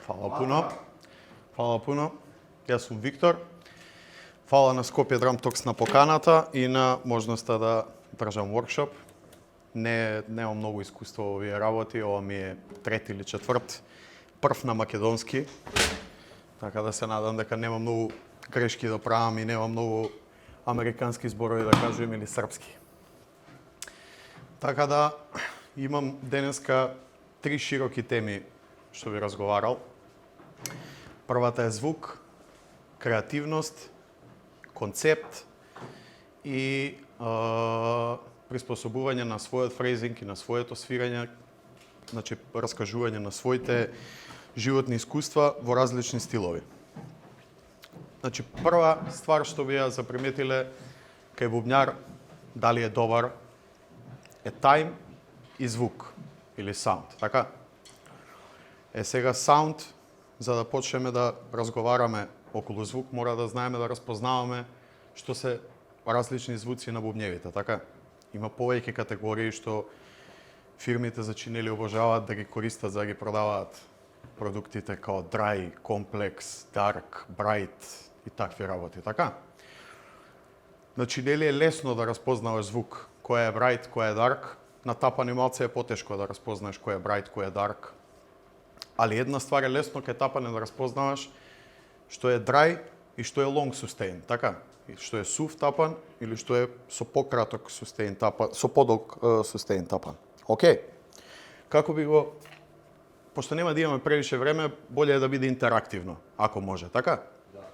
Фала пуно. Фала пуно. Јас сум Виктор. Фала на Скопје Драм Токс на поканата и на можноста да држам воркшоп. Немам многу искуство во овие работи, ова ми е трети или четврт, прв на македонски. Така да се надам дека нема многу грешки да правам и нема многу американски зборови да кажувам или српски. Така да имам денеска три широки теми што би разговарал. Првата е звук, креативност, концепт и приспособување на својот фрезинг и на своето свирење, значи раскажување на своите животни искуства во различни стилови. Значи прва ствар што би ја заприметиле кај бубњар, дали е добар, е тајм и звук или саунд, така? Сега саунд, за да почнеме да разговараме околу звук, мора да знаеме да разпознаваме што се различни звуци на бубњевите, така? Има повеќе категории што фирмите за чинели обожаваат да ги користат за да ги продаваат продуктите као dry, complex, dark, bright и такви работи, така? На чинели е лесно да разпознаваш звук, кој е bright, кој е dark. На тапани малце е потешко да разпознаеш кој е bright, кој е dark. Али една ствар е лесно кај тапане да разпознаваш што е dry и што е long sustain, така? И што е сув тапан или што е со пократок sustain тапан, со подолг sustain тапан. Океј. Како би го, пошто нема да имаме превише време, боле е да биде интерактивно, ако може, така? Да.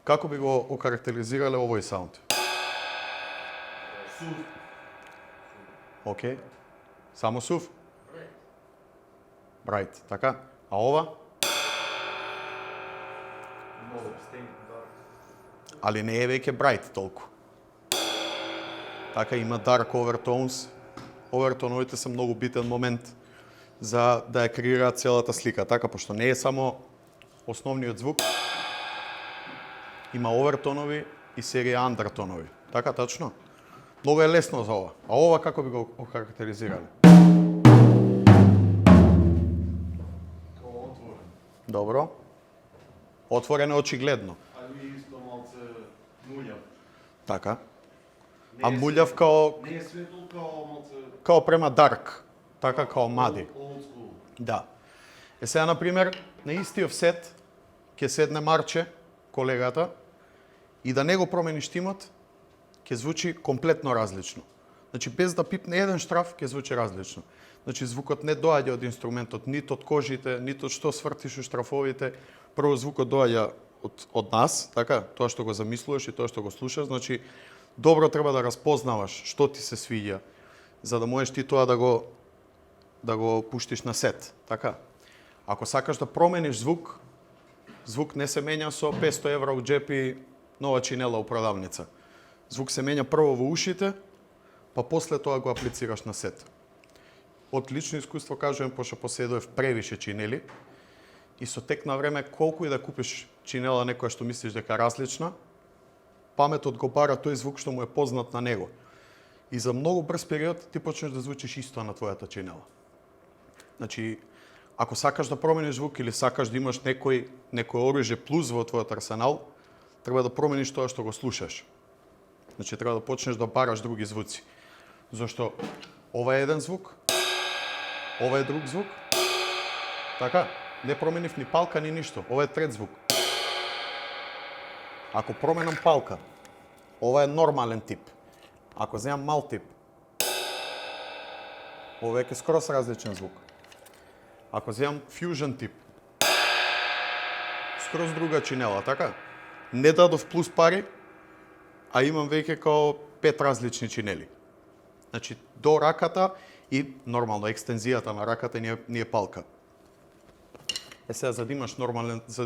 Како би го окарактеризирале овој саунд? Сув. Океј. Само сув? Bright, така? А ова? Много стен, да. Али не е веќе bright толку. Така има dark overtones. Овертоновите се многу битен момент за да ја креираат целата слика, така, пошто не е само основниот звук. Има овертонови и серија андертонови. Така, тачно? Многу е лесно за ова. А ова како би го окарактеризирале? Отворен. Добро. Отворено очигледно. Али исто малце муљав. Така. Не А е муљав светол. као Не е светол као малце као према dark. Така као мади. old school. Да. Сега, например, на истиот сет ќе седне Марче, колегата, и да не го промениш тимот, ќе звучи комплетно различно. Значи, без да пипне еден штраф, ќе звучи различно. Значи, звукот не доаѓа од инструментот, нито од кожите, нито од што свртиш у штрафовите. Прво, звукот доаѓа од нас, така, тоа што го замислуваш и тоа што го слушаш. Значи, добро треба да разпознаваш што ти се свиѓа, за да можеш ти тоа да го пуштиш на сет, така? Ако сакаш да промениш звук, звук не се менја со 500 евра у джеп и нова чинела у продавница. Звук се менја прво во ушите, па после тоа го аплицираш на сет. Од лично искуство кажувам, пошто поседував превише чинели и со тек на време колку и да купиш чинела некоја што мислиш дека различна, паметот го бара тој звук што му е познат на него. И за многу брз период ти почнеш да звучиш исто на твојата чинела. Значи, ако сакаш да промениш звук или сакаш да имаш некој оружје плюс во твојот арсенал, треба да промениш тоа што го слушаш. Значи, треба да почнеш да бараш други звуци. Зошто ова е еден звук, ова е друг звук. Така, не променив ни палка, ни ништо. Ова е трет звук. Ако променам палка, ова е нормален тип. Ако земам мал тип, ова е скрос различен звук. Ако земам фьюжн тип, скроз друга чинела, така? Не дадов плюс пари, а имам веќе као 5 различни чинели. Значи, до раката и нормално екстензијата на раката не е палка. Сега за да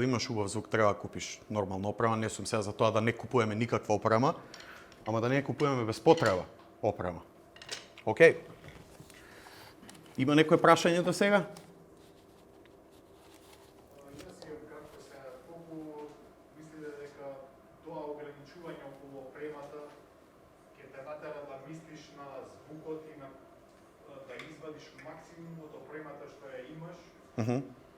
имаш убав звук треба да купиш нормална опрема. Не сум сега за тоа да не купуваме никаква опрема, ама да не купуваме без потреба опрема. Океј. Има некој прашање до сега? Јас имам кратко сега, колку мислите дека тоа ограничување околу опремата ќе те натера да мислиш на звукот и на да извадиш максимум од опремата што ја имаш,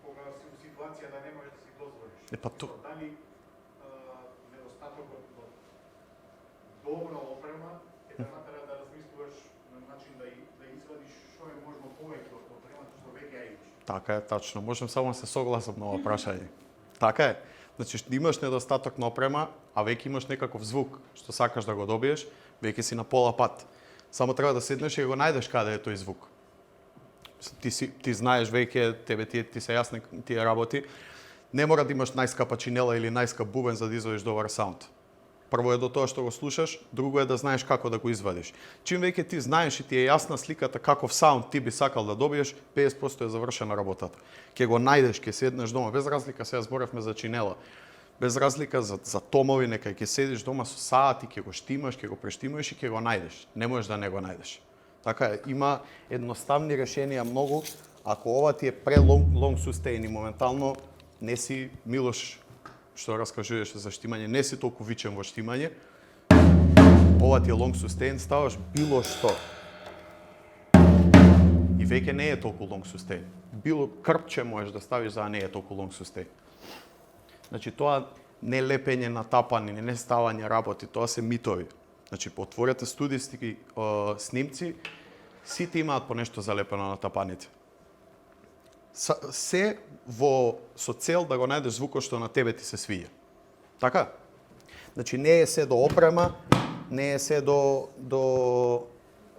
кога си у ситуација ситуација да не можеш да си дозволиш. Па то. Дали недостатокот од добра опрема ќе те натера да размислуваш на начин да извадиш што е можно повеќе од опремата што веќе ја имаш. Така е, тачно. Можам само да се согласам на ова прашање. Така е. Значи, имаш недостаток на опрема, а веќе имаш некаков звук што сакаш да го добиеш, веќе си на пола пат. Само треба да седнеш и го најдеш каде е тој звук. Ти знаеш веќе, тебе ти се јасни тие работи. Не мора да имаш најскапа чинела или најскап бубен за да извадиш добар саунд. Прво е до тоа што го слушаш, друго е да знаеш како да го извадиш. Чим веќе ти знаеш и ти е јасна сликата каков саунд ти би сакал да добиеш, 50% е завршена работата. Ќе го најдеш, ќе седнеш дома, без разлика, сега зборевме за чинела. Без разлика за томови, нека ќе седиш дома со саати, ќе го штимаш, ќе го прештимаш и ќе го најдеш. Не можеш да не го најдеш. Така е, има едноставни решенија многу, ако ова ти е long sustain и моментално не си Милош што раскажуваше за штимање, не си толку вичен во штимање, ова ти е long sustain, ставаш било што. И веќе не е толку long sustain. Било крпче можеш да ставиш за да не е толку long sustain. Значи тоа не лепење на тапани, не ставање работи, тоа се митови. Значи отворете студиски снимци, сите имаат по нешто залепено на тапаните. Се со цел да го најдеш звукот што на тебе ти се свиѓа. Така? Значи не е се до опрема, не е се до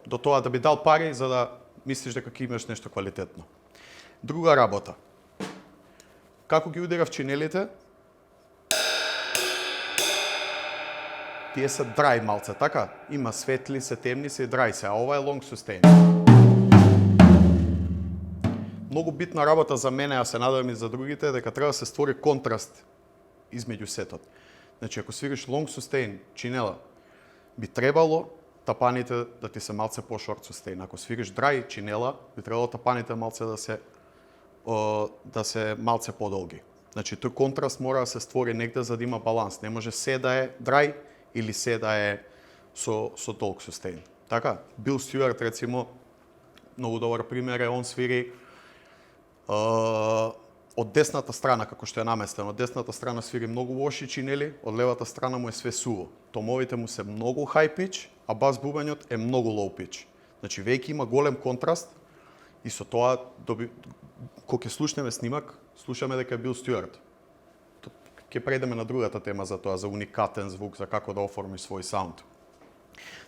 тоа да би дал пари за да мислиш дека ќе имаш нешто квалитетно. Друга работа. Како ги удирав чинелите? Тие се драј малце, така? Има светли, се темни, се драј се, а ова е long sustain. Многу битна работа за мене, а се надевам и за другите, е дека треба да се створи контраст измеѓу сетот. Значи, ако свириш long sustain чинела, би требало тапаните да ти се малце по short sustain. Ако свириш dry чинела, би требало тапаните малце да се малце подолги. Значи, тој контраст мора да се створи негде за да има баланс. Не може се да е dry или се да е со толк sustain. Така, Бил Стюарт, рецимо, многу добар пример е, он свири од десната страна, како што е наместено. Од десната страна свири многу лоши чинели, од левата страна му е све суво. Томовите му се многу high pitch, а бас бубењот е многу low pitch. Значи, веќе има голем контраст и со тоа, кога ќе слушнеме снимак, слушаме дека е Бил Стюарт. Ќе прејдеме на другата тема за тоа, за уникатен звук, за како да оформиш свој саунд.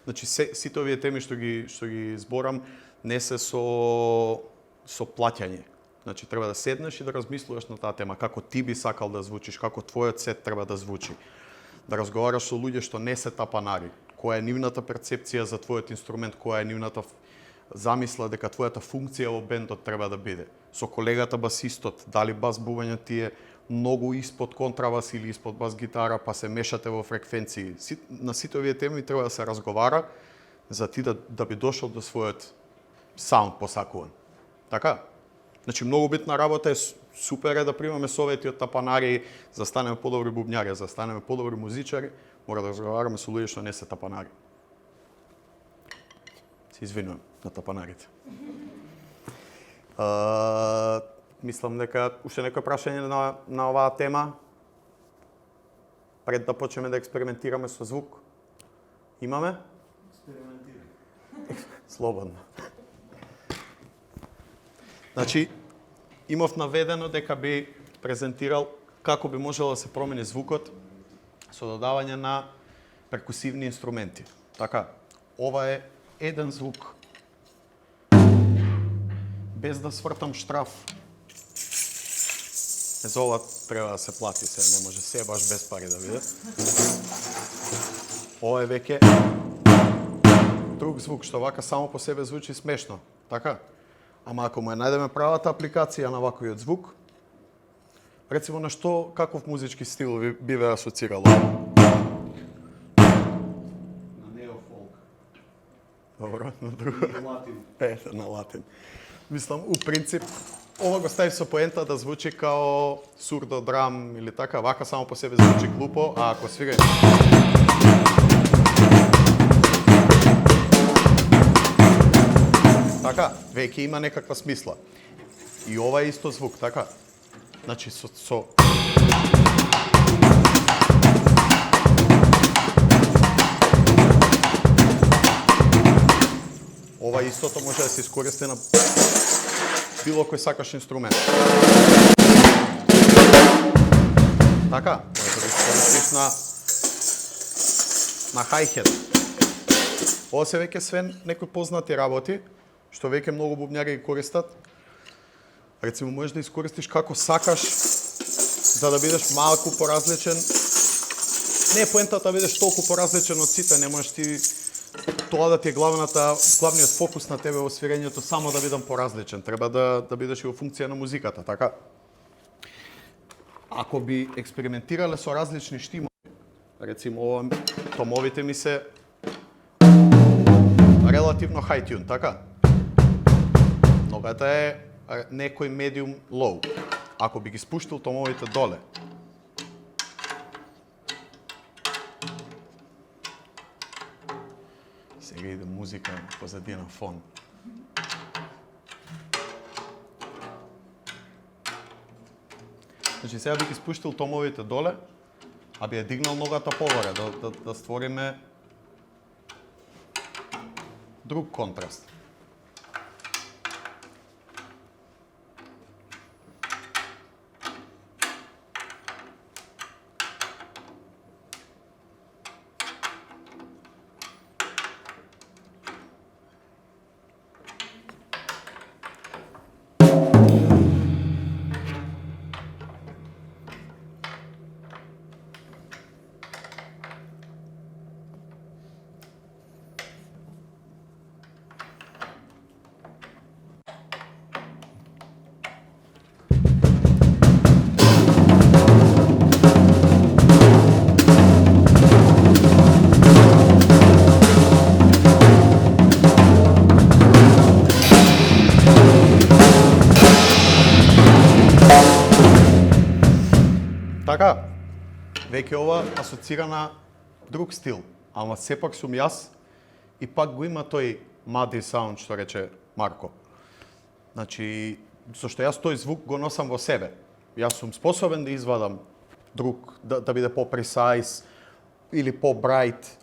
Значи, сите овие теми што ги зборам, не се со плаќање. Значи, треба да седнеш и да размислуваш на таа тема, како ти би сакал да звучиш, како твојот сет треба да звучи. Да разговараш со луѓе што не се тапанари, која е нивната перцепција за твојот инструмент, која е нивната замисла дека твојата функција во бендот треба да биде. Со колегата басистот, дали бас бубењот ти е многу испод контрабас или испод бас гитара, па се мешате во фреквенции. На сите овие теми треба да се разговара за ти да би дошол до својот саунд посакуван. Така? Значи, многу битна работа е, супер е да примаме совети од тапанари, за да станеме подобри бубњари, за да станеме подобри музичари, мора да разговараме со луѓе што не се тапанари. Се извинувам на тапанарите. Мислам дека уште некој прашање на оваа тема, пред да почнеме да експериментираме со звук. Имаме? Експериментираме. Слободно. Значи, имав наведено дека би презентирал како би можело да се промени звукот со додавање на перкусивни инструменти. Така, ова е еден звук. Без да свртам штраф. За ова треба да се плати, се не може се баш без пари да биде. Ова е веќе друг звук што вака само по себе звучи смешно. Така? Ама ако му најдеме правата апликација на ваквиот звук, рецимо на што, каков музички стил би ве асоцирало? На неофолк. Добро, на друго. И латин. На латин. Мислам, у принцип, ова го стави со поента да звучи као сурдо драм или така, вака само по себе звучи глупо, а ако свига... Така, веќе има некаква смисла. И ова е исто звук, така? Значи со ова истото може да се искористи на било кој сакаш инструмент. Така, може да го искористиш на hi-hat. Ова се веќе све некои познати работи, што веќе многу бубњари ги користат. Рецимо, можеш да искористиш како сакаш, за да бидеш малку поразличен. Не е поентата да бидеш толку поразличен од сите, не можеш ти тоа да ти е главниот фокус на тебе во свирењето, само да бидам поразличен. Треба да бидеш и во функција на музиката, така? Ако би експериментирале со различни штимови, рецимо, томовите ми се релативно high tune, така? Ногата е некој medium low. Ако би ги спуштил томовите доле, сега иде музика позади на фон. Значи сега би ги спуштил томовите доле, а би ја дигнал ногата погоре, да створиме друг контраст. Така, веќе ова асоцира на друг стил, ама сепак сум јас и пак го има тој muddy sound што рече Марко. Значи, зашто јас тој звук го носам во себе. Јас сум способен да извадам друг, да биде по-пресайз или по-брайт,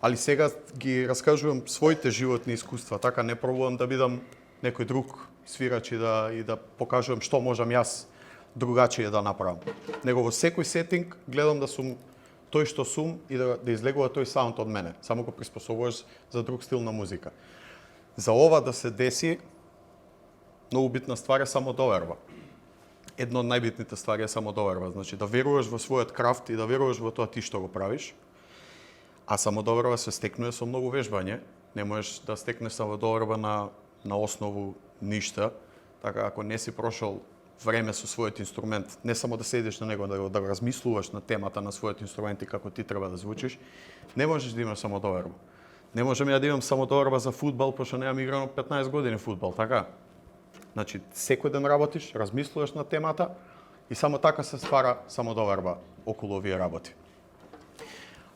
али сега ги раскажувам своите животни искуства, така не пробувам да бидам некој друг свирач и да покажувам што можам јас другачие да направам. Него во секој сетинг гледам да сум тој што сум и да излегува тој саунд од мене. Само го приспособуваш за друг стил на музика. За ова да се деси, многу битна ствар е самодоверба. Една од најбитните ствари е самодоверба. Значи да веруваш во својот крафт и да веруваш во тоа ти што го правиш. А самодоверба се стекнува со многу вежбање. Не можеш да стекнеш самодоверба на основу ништа. Така ако не си прошол време со својот инструмент, не само да седиш на него, да го размислуваш на темата на својот инструмент и како ти треба да звучиш, не можеш да имаш самодоверба. Не можам ја да имам самодоверба за фудбал, пошто немам играно 15 години фудбал, така? Значи, секој ден работиш, размислуваш на темата и само така се ствара самодоверба околу овие работи.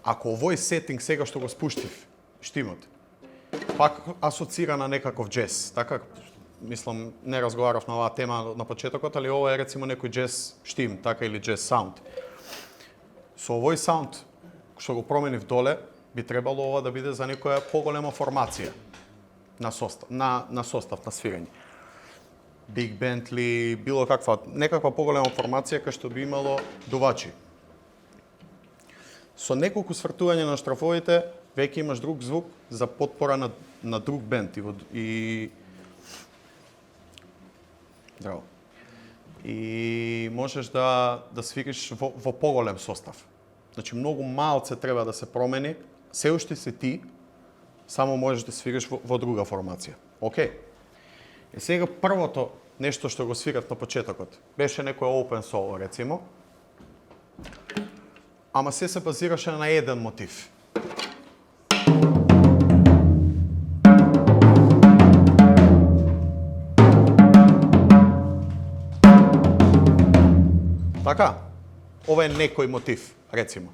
Ако овој сетинг сега што го спуштив, штимот, пак асоцира на некаков джез, така? Мислам, не разговарав на оваа тема на почетокот, али ова е рецимо некој джез штим, така, или джез саунд. Со овој саунд, што го променив доле, би требало ова да биде за некоја поголема формација на состав, на свирење. Биг бенд ли, било некаква поголема формација кај што би имало дувачи. Со неколку свртување на штрафовите, веќе имаш друг звук за потпора на друг бенд Драго. И можеш да свириш во поголем состав. Значи, многу малце треба да се промени, се уште си ти, само можеш да свириш во друга формација. Океј. И сега првото нешто што го свирав на почетокот, беше некој open solo, рецимо, ама се базираше на еден мотив. Така, ова е некој мотив, рецимо.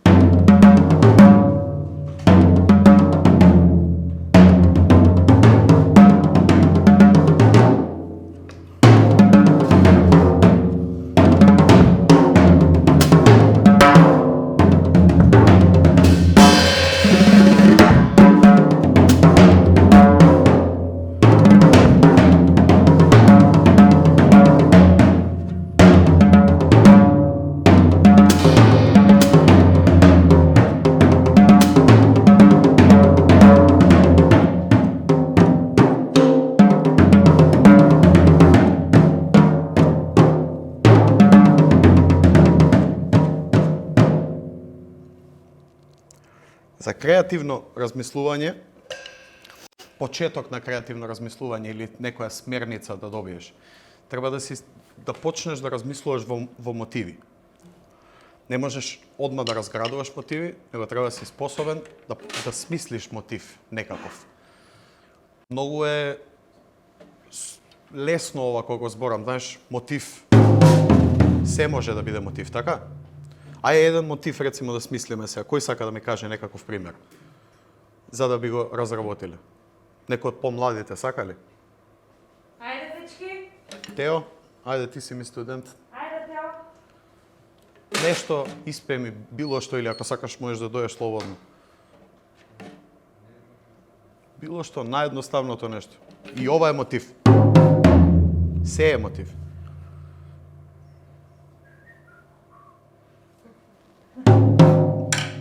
За креативно размислување, почеток на креативно размислување или некоја смерница да добиеш, треба да почнеш да размислуваш во мотиви. Не можеш одма да разградуваш мотиви, него треба да си способен да смислиш мотив некаков. Многу е лесно ова кога го зборам, знаеш, мотив. Се може да биде мотив, така? Ајде еден мотив рецимо да смислиме сега. Кој сака да ми каже некаков пример? За да би го разработиле. Некој од помладите сака ли? Ајде, дечки. Тео, ајде ти си ми студент. Ајде, Тео. Нешто испе ми, било што, или ако сакаш можеш да дојдеш слободно. Било што, наједноставното нешто. И ова е мотив. Се е мотив.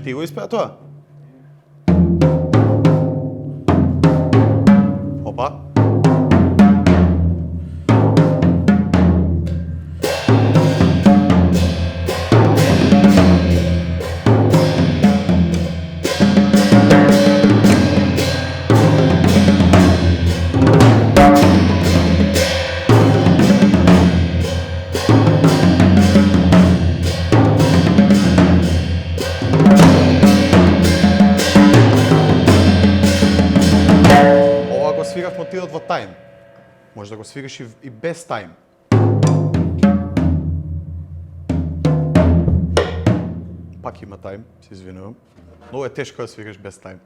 Ти го испеа тоа? Опа. Свирав мотивот во тајм. Може да го свириш и без тајм. Пак има тајм, се извинувам. Многу е тешко да свириш без тајм.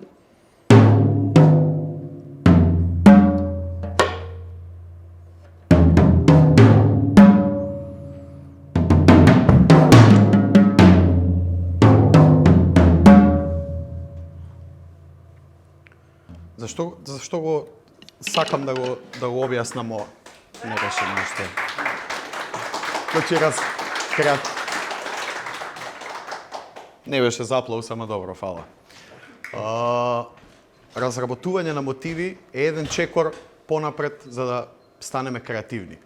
Зашто го сакам да го објаснам ова? Не беше нешто. Значи не беше заплав, само добро, фала. Разработување на мотиви е еден чекор понапред за да станеме креативни.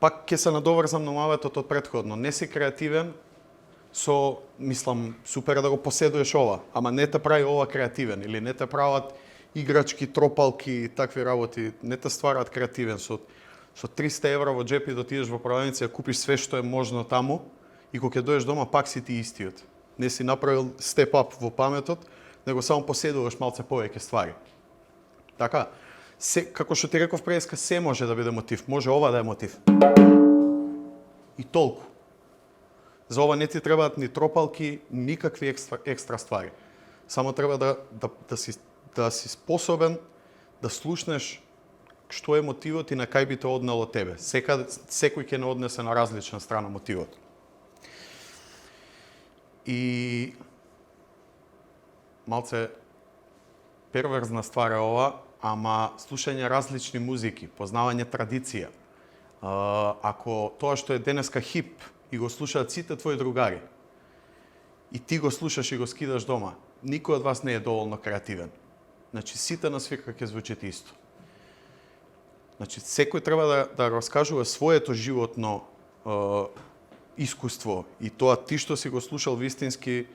Пак ќе се надоврзам на маветот од претходно. Не си креативен мислам, супер да го поседуеш ова, ама не те прави ова креативен или не те прават играчки, тропалки и такви работи, не те ствараат креативен. Со 300 евра во джеп и да отидеш во продавница, купиш све што е можно таму и кога ќе дојдеш дома пак си ти истиот. Не си направил степ ап во паметот, него само поседуваш малце повеќе ствари. Така, како што ти реков преска, се може да биде мотив, може ова да е мотив. И толку. За ова не ти требаат ни тропалки, никакви екстра ствари. Само треба да си способен да слушнеш што е мотивот и на кај би те однело тебе. Секој ќе не однесе на различна страна мотивот. И малце перверзна ствар е ова, ама слушање различни музики, познавање традиција. Ако тоа што е денеска хип и го слушаат сите твои другари, и ти го слушаш и го скидаш дома, никој од вас не е доволно креативен. Значи, сите на свирка ќе звучат исто. Значи, секој треба да раскажува своето животно искуство и тоа ти што си го слушал вистински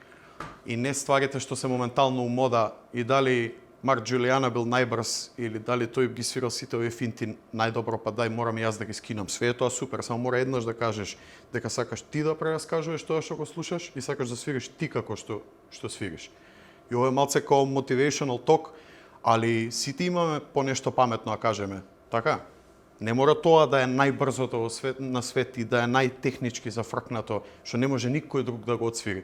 и не стварите што се моментално у мода и дали Марк Джулијана бил најбрз или дали тој ги свирал сите овие финти најдобро, па дај морам јас да ги скинам. Све е тоа супер, само мора еднаш да кажеш дека сакаш ти да прераскажуваш тоа што го слушаш и сакаш да свириш ти како што свириш. И ова е малце како motivational talk, али сите имаме по нешто паметно, кажеме. Така? Не мора тоа да е најбрзото на свет и да е најтехнички зафркнато, што не може никој друг да го отсвири.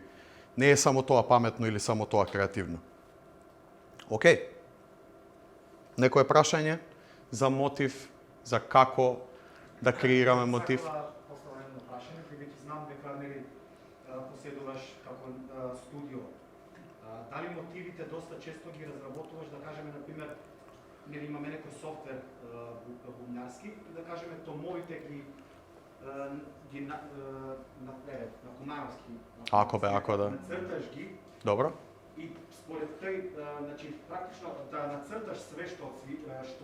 Не е само тоа паметно или само тоа креативно. Океј. Некое прашање за мотив, за како да креираме мотив? Поставам едно прашање, бидејќи знам дека нели поседуваш како студио. Дали мотивите доста често ги разработуваш, да кажеме, например, нели имаме некој софтвер бумнарски и да кажеме томовите ги на кумаровски. Ако да. Нацрташ ги. Добро. И според тој, значи практично да нацрташ све што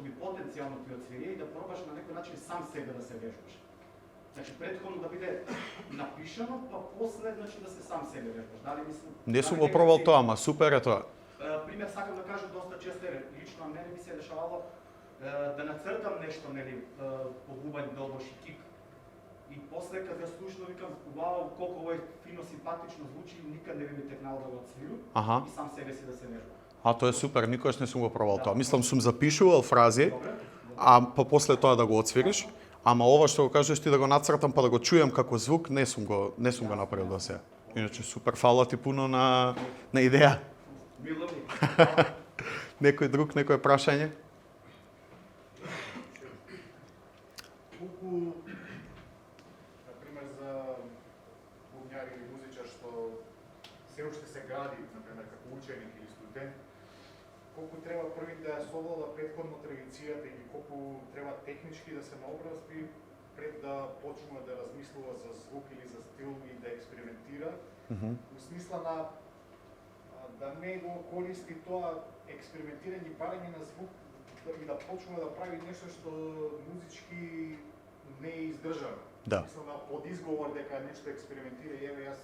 би потенцијално ти отсвири и да пробаш на некој начин сам себе да се вежбаш. Значи претходно да биде напишано, па после значи да се сам себе вежбаш. Дали мислам? Не сум го пробал тоа, ама супер е тоа. пример сакам да кажам доста често е, лично на мене ми се дешавало да нацртам нешто, нели, по губен долбош и кик. И после кога слушно викам, вау, колко ово е фино, симпатично звучи, никад не би ми текнало да го отсвирам Аха. и сам себе си да се вежбам. А тоа е супер, никогаш не сум го пробал тоа. Мислам сум запишувал фрази, Добре? а па после тоа да го отсвириш. Ама ова што го кажеш ти да го нацртам па да го чујам како звук, не сум го направил до сега. Иначе супер, фала ти пуно на идеја. Мило ми. Некој друг, некој прашање? Колку, например, за бубњар или музичар што се уште се гради, например, како ученик или студент, колку треба први да ја совлада претходно традицијата или колку треба технички да се наобразби пред да почнува да размислува за звук или за стил и да експериментира, у смисла на да не го користи тоа експериментирање и барање на звук и да почнува да прави нешто што музички не е издржано. Да. Мислам на под изговор дека нешто експериментира и еве јас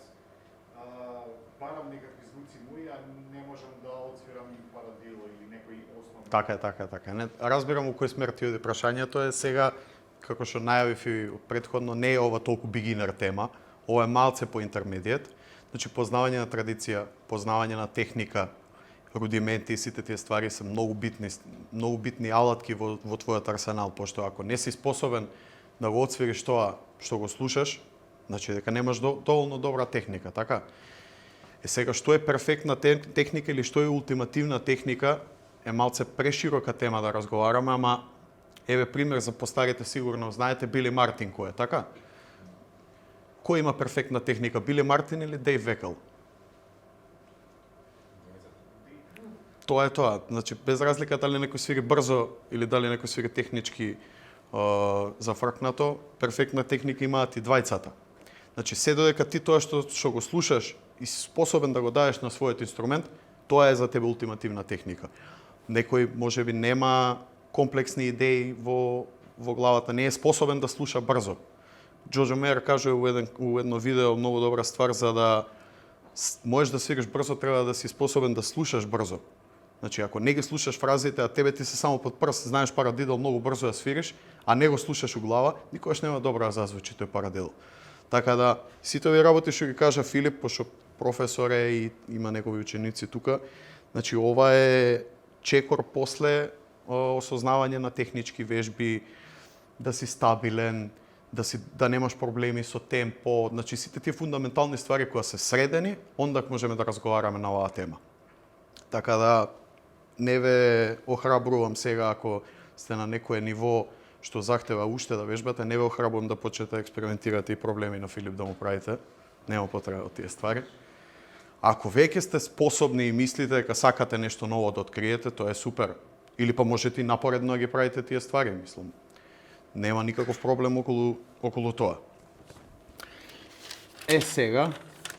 барам некакви звуци мои, а не можам да отсвирам и парадило или некои основни. Така. Не, разбирам у кој смер ти оди прашањето е сега, како што најавив и предходно, не е ова толку бигинер тема, ова е малце по интермедиет. Значи, познавање на традиција, познавање на техника, рудименти и сите тие ствари се многу битни алатки во твојот арсенал, пошто ако не си способен да го отсвириш тоа што го слушаш, значи дека немаш доволно добра техника, така? Сега, што е перфектна техника или што е ултимативна техника, е малце преширока тема да разговараме, ама еве пример за постарите сигурно знаете Били Мартин кој е, така? Кој има перфектна техника, Били Мартин или Дейв Векел? Тоа е тоа. Значи, без разлика дали некој свири брзо или дали некој свири технички зафркнато, перфектна техника имаат и двајцата. Значи, се додека ти тоа што го слушаш и си способен да го дадеш на својот инструмент, тоа е за тебе ултимативна техника. Некој можеби нема комплексни идеи во главата, не е способен да слуша брзо. Джоджо Мејер каже у едно видео многу добра ствар, за да можеш да свириш брзо, треба да си способен да слушаш брзо. Значи, ако не ги слушаш фразите, а тебе ти се само под прст, знаеш парадидел многу брзо да свириш, а не го слушаш у глава, никогаш нема добро да зазвучи тој парадидел. Така да, сите овие работи што ги кажа Филип, пошто професор е и има негови ученици тука, значи ова е чекор после осознавање на технички вежби, да си стабилен, да немаш проблеми со темпо, значи сите тие фундаментални ствари кои се средени, онда можеме да разговараме на оваа тема. Така да, не ве охрабрувам сега ако сте на некое ниво што захтева уште да вежбате, не ве охрабрувам да почнете да експериментирате и проблеми на Филип да му правите. Нема потреба од тие ствари. Ако веќе сте способни и мислите дека сакате нешто ново да откриете, тоа е супер. Или па можете и напоредно да ги правите тие ствари, мислам. Нема никаков проблем околу тоа. Сега,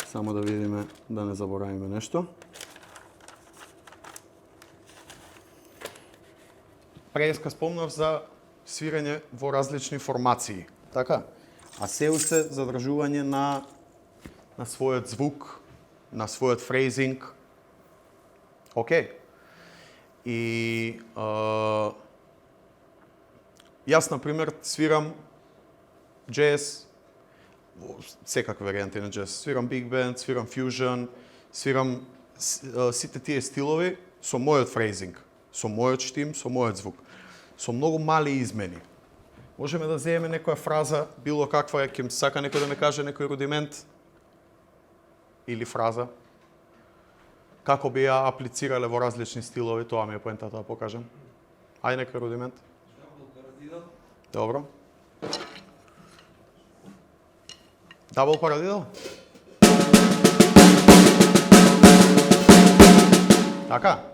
само да видиме да не заборавиме нешто. Преска спомнав за свирење во различни формации, така? А се уште задржување на својот звук, на својот фрейзинг. Океј. И јас, например, свирам джез, секакви варијанти на джез. Свирам биг бенд, свирам фјужн, свирам сите тие стилови со мојот фрейзинг, со мојот штим, со мојот звук, со многу мали измени. Можеме да земеме некоја фраза, било каква, ќе сака некој да ме каже некој рудимент или фраза, како би ја аплицирале во различни стилови, тоа ми е поентата да покажам. Ајде некој рудимент. Добро. Дабл парадидел? Така.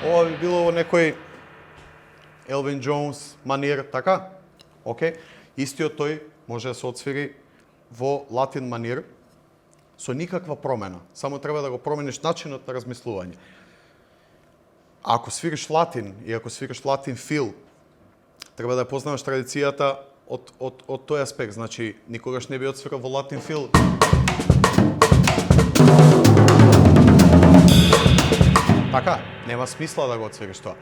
Ова би било во некој Елвин Джонс манир, така? Океј. Истиот тој може да се отсвири во латин манир, со никаква промена. Само треба да го промениш начинот на размислување. Ако свириш латин и ако свириш латин фил, треба да ја познаваш традицијата од тој аспект. Значи, никогаш не би отсвирал во латин фил. Така, нема смисла да го отсвириш тоа.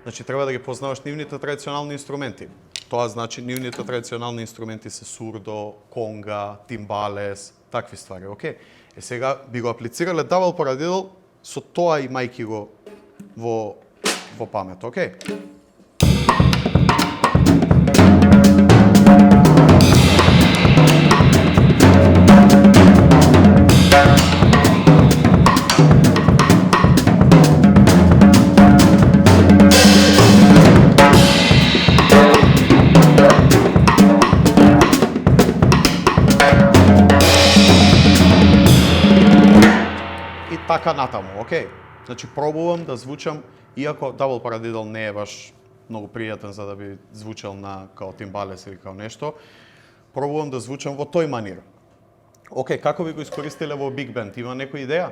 Значи, треба да ги познаваш нивните традиционални инструменти. Тоа значи, нивните традиционални инструменти се сурдо, конга, тимбалес, такви ствари, окей? Сега би го аплицирале double paradiddle, со тоа имајки го во памет, окей? Така натаму, окей. Значи пробувам да звучам, иако double paradiddle не е баш многу пријатен за да би звучал на као тимбалес или као нешто, пробувам да звучам во тој манир. Окей, како би го искористиле во биг бенд? Има некоја идеја?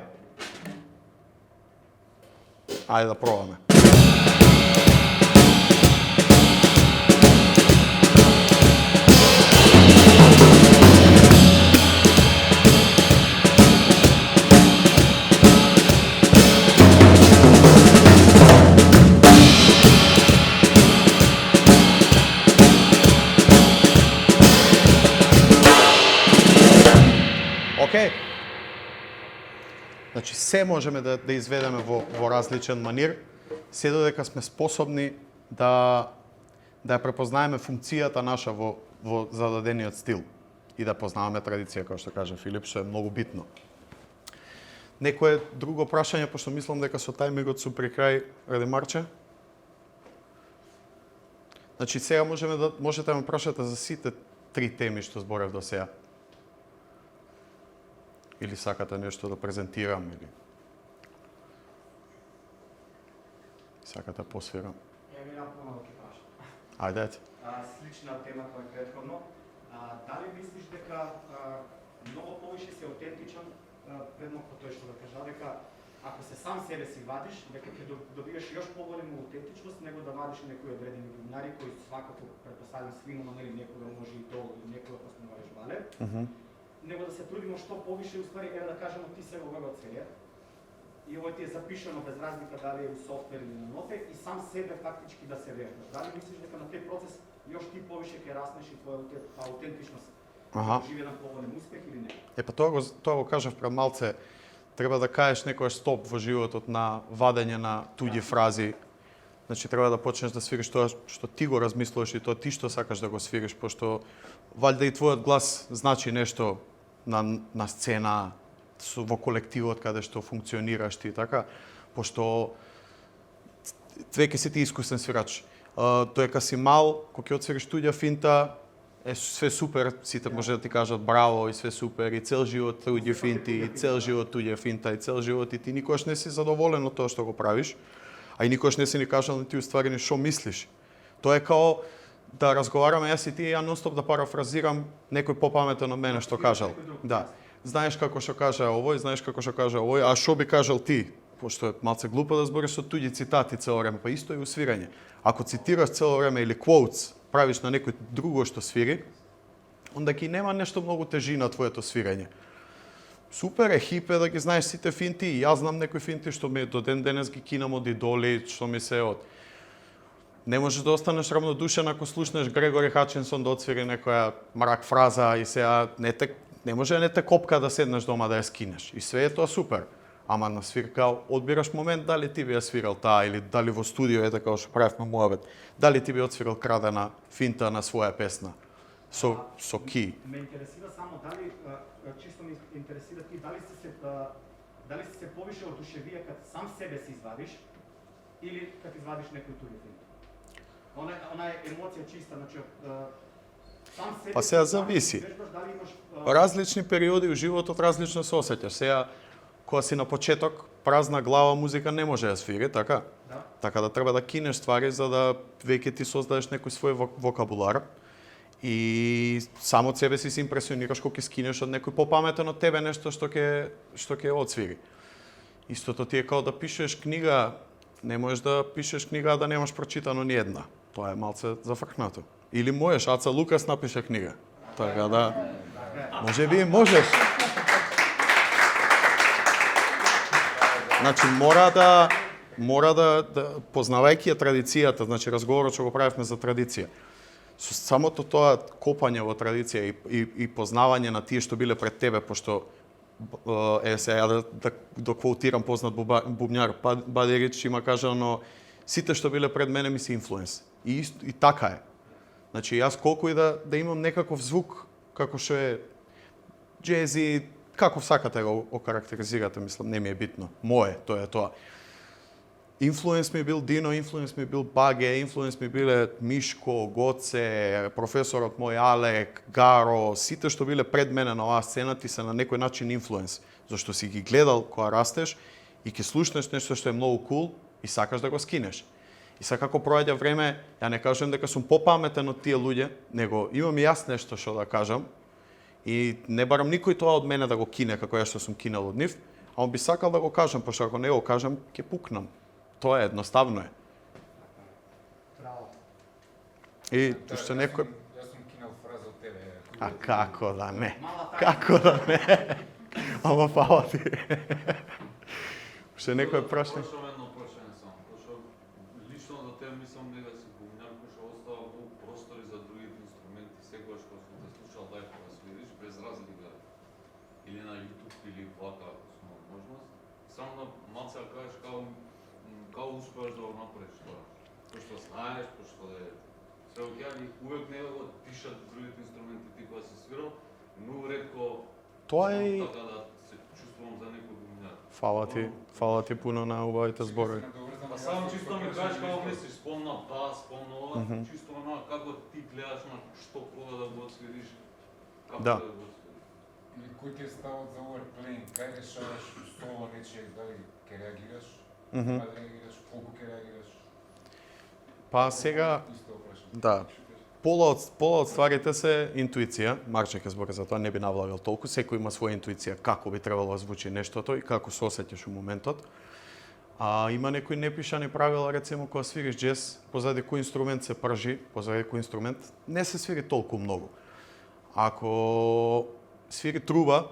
Ајде да пробаме. Океј. Значи, се можеме да изведеме во различен манир, се додека сме способни да ја препознаеме функцијата наша во зададениот стил и да познаваме традиција, како што кажа Филип, што е многу битно. Некое друго прашање, пошто мислам дека со тајмингот су при крај, ради Марче? Значи, сега можете да ме прашате за сите три теми што зборев до сега. Или сакате нешто да презентирам, или сакате посвирам? Ја ми напомнам да ќе прашам. Ајде. Слична тема која е претходно. Дали мислиш дека многу повише си аутентичен предно по тој што да кажа дека ако се сам себе си вадиш, дека ќе добиеш још поголема аутентичност него да вадиш некои одредени бубнари кои свакако претпоставам свино, нели некога може и тоа, некога постановаш балет. Него да се трудимо што повише, уствари, да кажемо ти се во овој цвеје, и ово ти е запишано без разлика дали е у софтвер или на ноте, и сам себе фактички да се вежбаш. Дали мислиш дека на тој процес још ти повише ќе раснеш и твојата аутентичност ќе живее на поголем успех или не? Тоа го кажав пред малце, треба да кажеш некој стоп во животот на вадење на туѓи фрази. Значи, треба да почнеш да свириш тоа што ти го размислуваш и тоа ти што сакаш да го свириш, пошто валјда и твојот глас значи нешто на сцена, во колективот каде што функционираш ти, така, пошто веќе си ти искусен свирач. Додека си мал, кога ќе отсвириш туѓа финта, е све супер, сите може да ти кажат браво и све супер, и цел живот туѓа финти, и цел живот туѓа финта, и цел живот и ти никош не си задоволен од тоа што го правиш, а и никош не си ни кажал на ти уствари што мислиш. Тоа е као да разговараме јас и ти, ја нонстоп да парафразирам некој попаметен од мене што кажал. Да. Знаеш како што кажа овој, знаеш како што кажа овој, а што би кажал ти? Пошто е малце глупо да збориш со туѓи цитати цело време, па исто и у свирење. Ако цитираш цело време или quotes, правиш на некој друго што свири, онда ќе нема нешто многу тежина твоето свирење. Супер е, хип е да ги знаеш сите финти, и јас знам некои финти што ми до ден денес ги кинам од идоли, што ми се од. Не можеш да останеш равнодушен ако слушнеш Грегори Хачинсон да отсвири некоја мрак фраза и сега не може не те копка да седнеш дома да ја скинеш. И све е тоа супер. Ама на свирка одбираш момент дали ти би ја свирал таа или дали во студио е така што правевме муабет. Дали ти би отсвирал крадена финта на своја песна со ки. Ме интересира само дали чисто ме интересира ти дали си се повише одушевија кога сам себе си извадиш или кога извадиш некој туѓ финт. Она е емоција чиста, значи сам себе. Па сега зависи. Различни периоди у животот различно се осеќаш. Сега кога си на почеток, празна глава музика не може да свири, така? Да. Така да треба да кинеш ствари за да веќе ти создадеш некој свој вокабулар. И само од себе си се импресионираш кога ќе скинеш од некој попаметен од тебе нешто што ќе одсвири. Истото ти е као да пишеш книга, не можеш да пишеш книга да немаш прочитано ни една. Тоа е малце зафркнато. Или можеш, Аца Лукас напише книга. Така да, може би можеш. Значи мора да познавајќи ја традицијата, значи разговорот што го правевме за традиција. Со самото тоа копање во традиција и познавање на тие што биле пред тебе, пошто сега да доквотирам познат бубњар Бадерич има кажано сите што биле пред мене ми се инфлуенс. И така е. Значи јас колку и да имам некаков звук како што е джези, како сакате го окарактеризирате, мислам, не ми е битно. Мое, тоа е тоа. Инфлуенс ми бил Дино, инфлуенс ми бил Баге, инфлуенс ми биле Мишко, Гоце, професорот мој Алек, Гаро, сите што биле пред мене на оваа сцена ти се на некој начин инфлуенс, зашто си ги гледал кога растеш и ќе слушнеш нешто што е многу кул и сакаш да го скинеш. И сега како проаѓа време, ја не кажам дека сум попаметен од тие луѓе, него имам и јас нешто што да кажам и не барам никој тоа од мене да го кине како ја што сум кинел од нив, а он би сакал да го кажам, пошто ако не го кажам, ќе пукнам. Тоа е едноставно е. Браво. И уште некој... Јас сум кинал фраза од тебе. А како да не? Како да не? Ама фала ти. Уште некој прашање? Прашам едно прашање само, пошто лично за тебе мислам дека си бубњар кој што остава во простори за другите инструменти, секогаш кога сум те слушал лајв кога свириш, без разлика или на YouTube или вака ако сме можност, само да малце да кажеш како успеаш да го направиш тоа. Пошто знаеш, пошто е се океали, увек не го пишат другите инструменти ти кога си свирал, многу ретко Тоа е... така да се чувствувам за некој бубњар. Фала ти пуно на убавите зборови. Па само чисто ми кажеш како мислиш, спомна бас, спомна ова, чисто оно како ти гледаш на што кога да го отсвириш, како Да. да го отсвириш. Или кој ти е ставот за overplaying? Кај решаваш соло нечие, дали ќе реагираш? Кога да реагираш? Колку ќе реагираш? Па сега, Исто прашање. да, пола од стварите се интуиција, Марче ќе збори за тоа, не би навлагал толку, секој има своја интуиција како би требало да звучи нештото и како се осеќаш у моментот. А има некои непишани правила, рецимо кога свириш джез, позади кој инструмент се пржи, позади кој инструмент не се свири толку многу. Ако свири труба,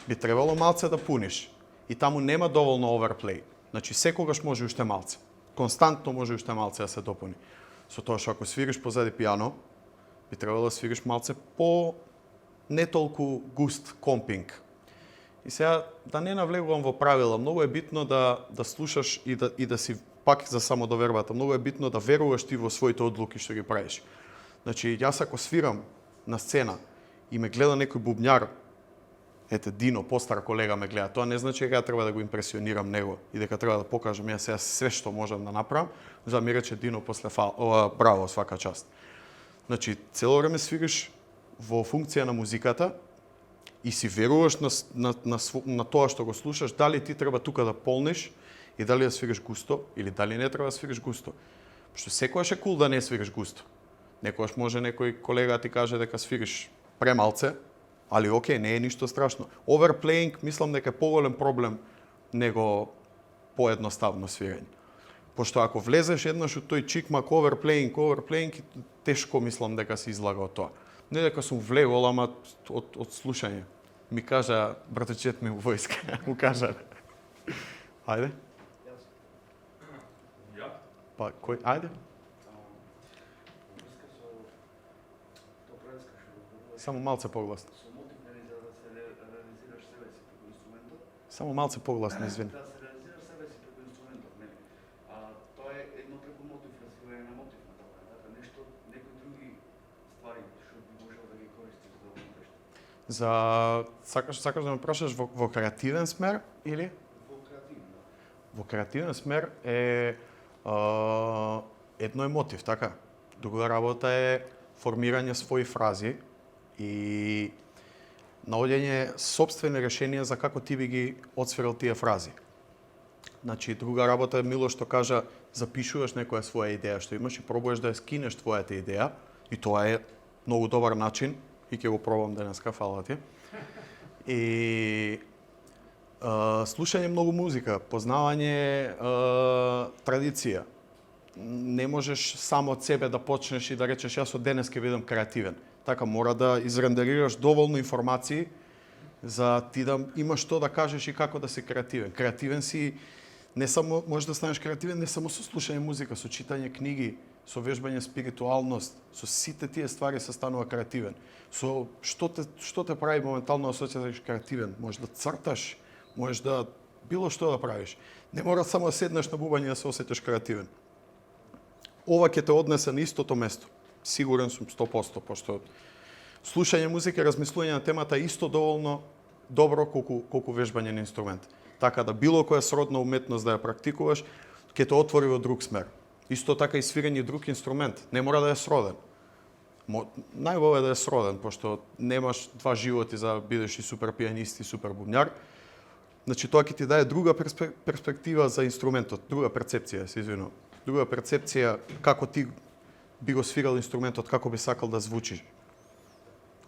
би требало малце да пуниш и таму нема доволно overplay. Значи секогаш може уште малце. Константно може уште малце да се допуни. Со тоа што ако свириш позади пијано, би требало да свириш малце по не толку густ компинг. И сега да не навлегувам во правила, многу е битно да слушаш и да си пак за самодовербата, многу е битно да веруваш ти во своите одлуки што ги правиш. Значи јас ако свирам на сцена и ме гледа некој бубњар, ете Дино, постар колега ме гледа, тоа не значи дека треба да го импресионирам него и дека треба да покажам јас сега све што можам да направам, за да ми рече Дино после браво, свака част. Значи цело време свириш во функција на музиката и си веруваш на тоа што го слушаш, дали ти треба тука да полниш и дали да свириш густо или дали не треба да свириш густо. Што секогаш е кул да не свириш густо. Некогаш може некој колега ти каже дека свириш премалце, али окей, не е ништо страшно. Overplaying мислам дека е поголем проблем него поедноставно свирење. Пошто ако влезеш еднаш у тој чикмак overplaying, тешко мислам дека се излага од тоа. Не дека сум влегол, ама од слушање. Ми кажа братечет ми у војска, му кажа. Ајде. Ја? Па кој? Ајде. Само малце погласно. Само малце погласно, извини. Да се реализираш себе си преку инструментот, нели? Тоа е едно преку мотив, развивање на мотив на тоа, така нешто, некои други ствари што би можел да ги користиш за овој нешто. Сакаш да ме прашаш во креативен смер или? Во креативно, да. Во креативен смер е едно е мотив, така? Друга работа е формирање своји фрази и наоѓање сопствени решенија за како ти би ги отсвирил тие фрази. Значи, друга работа е Милош што кажа, запишуваш некоја своја идеја што имаш и пробуваш да ја скинеш твојата идеја и тоа е многу добар начин и ќе го пробам денеска, фала ти. И слушање многу музика, познавање традиција. Не можеш само од себе да почнеш и да речеш јас од денес ќе бидам креативен. Така мора да изрендерираш доволно информации за ти да имаш што да кажеш и како да си креативен. Креативен си не само можеш да станеш креативен не само со слушање музика, со читање книги, со вежбање спиритуалност, со сите тие ствари се станува креативен. Со што те прави моментално да се осеќаш креативен? Можеш да црташ, можеш да било што да правиш. Не мора само да седнеш на бубање да се осеќаш креативен. Ова ќе те однесе на истото место. Сигурен сум 100%, пошто слушање музика и размислување на темата е исто доволно добро колку вежбање на инструмент. Така да било која сродна уметност да ја практикуваш, ќе те отвори во друг смер. Исто така и свирење друг инструмент. Не мора да е сроден. Најубаво е да е сроден, пошто немаш два животи за да бидеш и супер пианист и супер бубњар. Значи тоа ќе ти даде друга перспектива за инструментот, друга перцепција, се извинувам. Друга перцепција како ти би го свирал инструментот, како би сакал да звучи.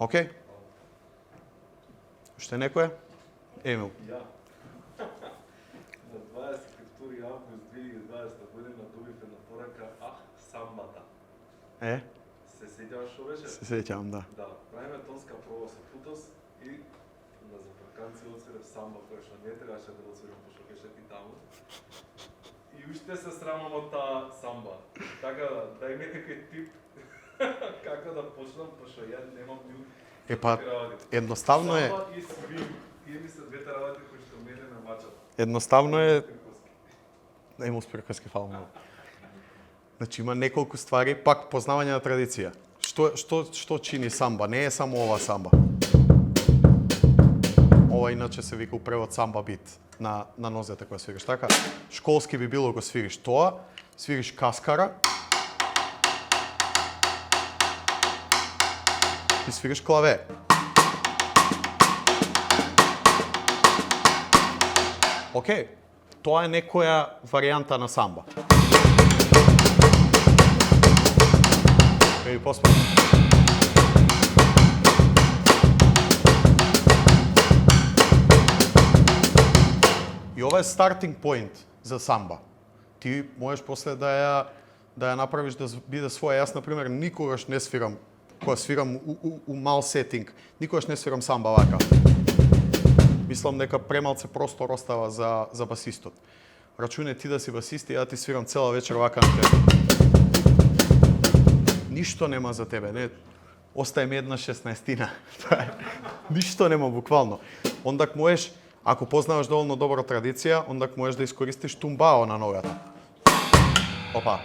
Океј? Уште некој? Емил. Ја. На 22 август 2020 година добив една порака самбата. Се сеќаваш што беше? Се сеќавам, да. Да, правиме тонска проба со футос и на запраканци отсвирев самба која што не требаше да отсвирам пошто беше ти таму. И уште се срамам од таа самба. Така да, дај ми некој тип како да почнам, пошто ја немам ни Епа, едноставно е. Самба и свим. Тие ми се двете работи кои што мене ме мачат. Едноставно е. Нема приказки, фала многу. Значи има неколку ствари, пак познавање на традиција. Што чини самба? Не е само ова самба. Ова иначе се вика превод самба бит на нозете која свириш. Така, школски би било го свириш тоа, свириш каскара и свириш клаве. Океј, тоа е некоја варијанта на самба. Или поспорно. И ова е стартинг поинт за самба. Ти можеш после да ја направиш да биде своја. Јас, например, никогаш не свирам, кога свирам у мал сетинг, никогаш не свирам самба вака. Мислам дека премалце простор остава за басистот. Рачуне ти да си басист и ја ти свирам цела вечер вака на тебе. Ништо нема за тебе, не. Остаje ми една 16-тина. Ништо нема буквално. Ондак можеш, ако познаваш доволно добра традиција, ондак можеш да искористиш тумбао на ногата. Опа.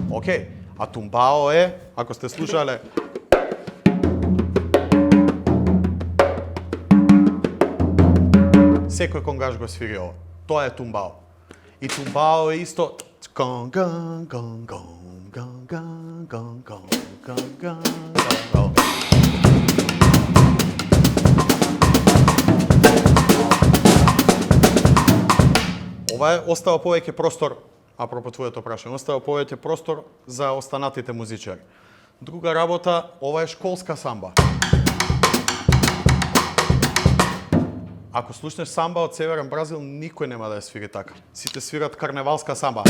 Океј, а тумбао е, ако сте слушале, секој конгаш го свири ова. Тоа е тумбао. И тумбао е исто ова е остава повеќе простор, апропо твоето прашање, остава повеќе простор за останатите музичари. Друга работа, ова е школска самба. Ако слушнеш самба од Северен Бразил, никој нема да ја свири така. Сите свират карневалска самба.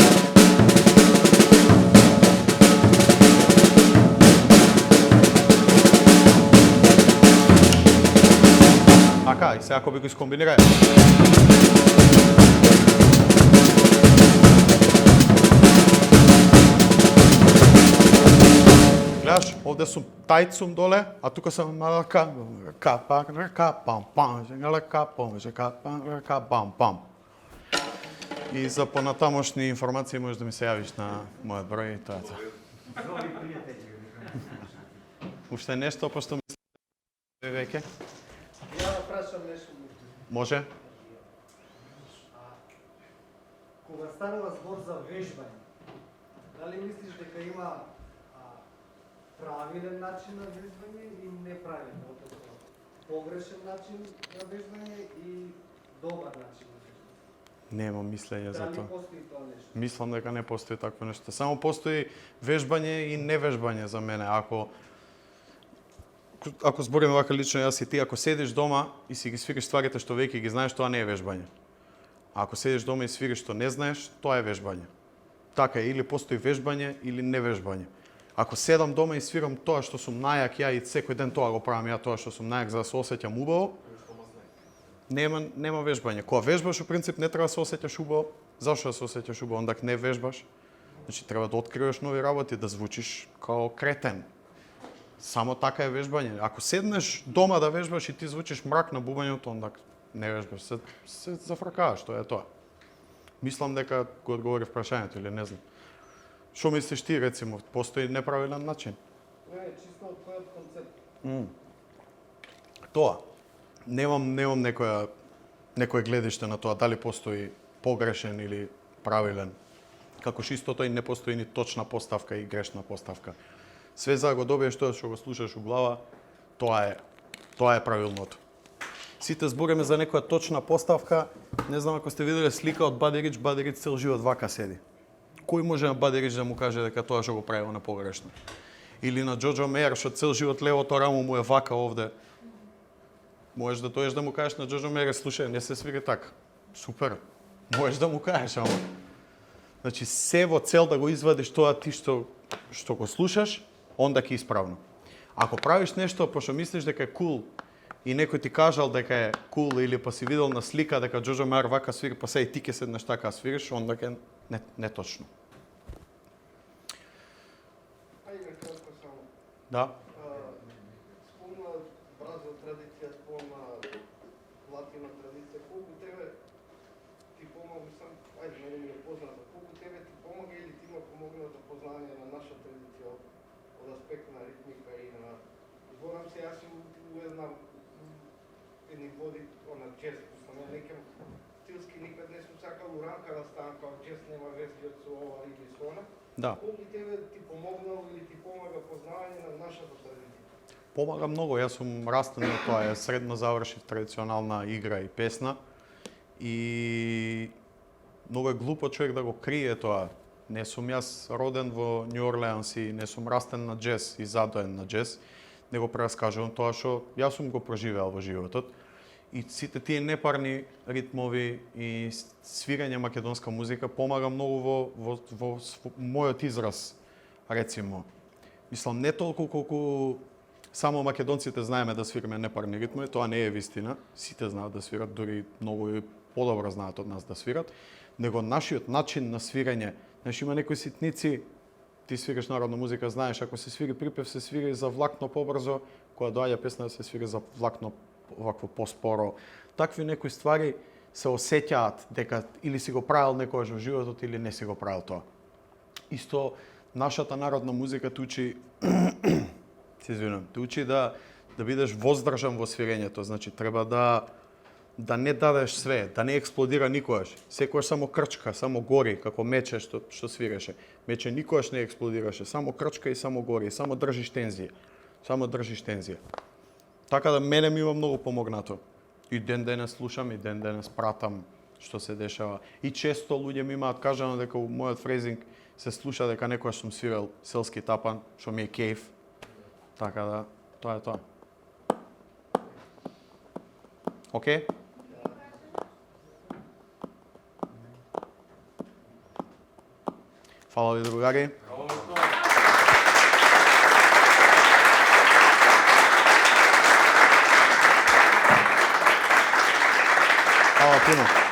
Така, и сега ако би го искомбинирае. Гледаш, овде сум тајт сум доле, а тука сум малка пам. И за понатамошни информации можеш да ми се јавиш на мојот број и тоа. Уште нешто, пошто ми се веќе? Ја да прашам нешто. Може? Кога станува збор за вежбање, дали мислиш дека има правилен начин на вежбање и неправилен, односно погрешен начин на вежбање и добар начин на вежбање? Немам мислење за Дали тоа. постои тоа нешто? Мислам дека не постои такво нешто. Само постои вежбање и невежбање за мене. Ако збориме вака лично јас и ти, ако седиш дома и си ги свириш стварите што веќе ги знаеш, тоа не е вежбање. А ако седиш дома и свириш што не знаеш, тоа е вежбање. Така е, или постои вежбање или невежбање. Ако седам дома и свирам тоа што сум најак ја и секој ден тоа го правам ја, тоа што сум најак за да се осеќам убаво, нема вежбање. Кога вежбаш, во принцип не треба да се осеќаш убаво. Зашто да се осеќаш убаво? Ондак не вежбаш. Значи треба да откриваш нови работи, да звучиш као кретен. Само така е вежбање. Ако седнеш дома да вежбаш и ти звучиш мрак на бубањето, ондак не вежбаш. Се зафракаваш, тоа е тоа. Мислам дека го одговорив прашањето или не знам. Што мислиш ти, рецимо, постои неправилен начин? Не, чисто од твојот концепт. Тоа. Немам некое гледиште на тоа дали постои погрешен или правилен. Како што истото и не постои ни точна поставка и грешна поставка. Све за да го добиеш тоа што го слушаш у глава, тоа е правилното. Сите збориме за некоја точна поставка. Не знам ако сте виделе слика од Бади Рич, Бади Рич цел живот вака седи. Кој може на Бади Рич да му каже дека тоа што го правило не погрешно? Или на Џоџо Мејер што цел живот левото рамо му е вака овде. Можеш да тоеш да му кажеш на Џоџо Мејер, слушај, не се свири така. Супер. Можеш да му кажеш, ама. Значи се во цел да го извадиш тоа ти што го слушаш, онда ќе исправно. Ако правиш нешто пошто мислиш дека е кул и некој ти кажал дека е кул или па си видел на слика дека Џоџо Мејер вака свири, па се и ти ќе седнеш така свириш, онда ќе не точно. Ајде кратко само. Да. Спомна Бразил традиција, спомна латина традиција. Колку тебе ти помага, мислам, ајде, мене ми е познато, колку тебе ти помага или ти ма помогна за познање на наша традиција од аспект на ритмика и на... Зборам се, јас у едни води, на джез, мислам, ја некем стилски никад не сум сакал уранка да ставам као джез, нема везли од со ова или со она. Да. Колку тебе ти помогнал или ти помага познавање на нашата традиција? Помага многу, јас сум растен на тоа, јас средно завршив традиционална игра и песна и многу е глупо човек да го крие тоа. Не сум јас роден во Њу Орлеанс и не сум растен на джез и задоен на джез, не го прераскажувам тоа што јас сум го преживеал во животот. И сите тие непарни ритмови и свирење македонска музика помага многу во мојот израз, рецимо. Мислам, не толку колку само македонците знаеме да свириме непарни ритмови, тоа не е вистина. Сите знаат да свират, дури многу и подобро знаат од нас да свират, него нашиот начин на свирење. Знаеш, има некои ситници, ти свириш народна музика, знаеш, ако се свири припев, се свири за влакно побрзо, кога доаѓа песна се свири за влакно вакво поспоро. Такви некои ствари се осеќаат дека или си го правил некојаш во животот или не си го правил тоа. Исто нашата народна музика те учи се извинувам, те учи да бидеш воздржан во свирењето, значи треба да не дадеш све, да не експлодира никогаш. Секогаш само крчка, само гори, како мече што свиреше. Мече никогаш не експлодираше, само крчка и само гори, само држиш тензија. Само држиш тензија. Така да мене ми има многу помогнато. И ден денес слушам, и ден денес пратам што се дешава. И често луѓе ми имаат кажано дека у мојот фрезинг се слуша дека некојаш сум свирал селски тапан, што ми е кејф. Така да, тоа е тоа. Океј? Фала ви, другари. Фала, Пино.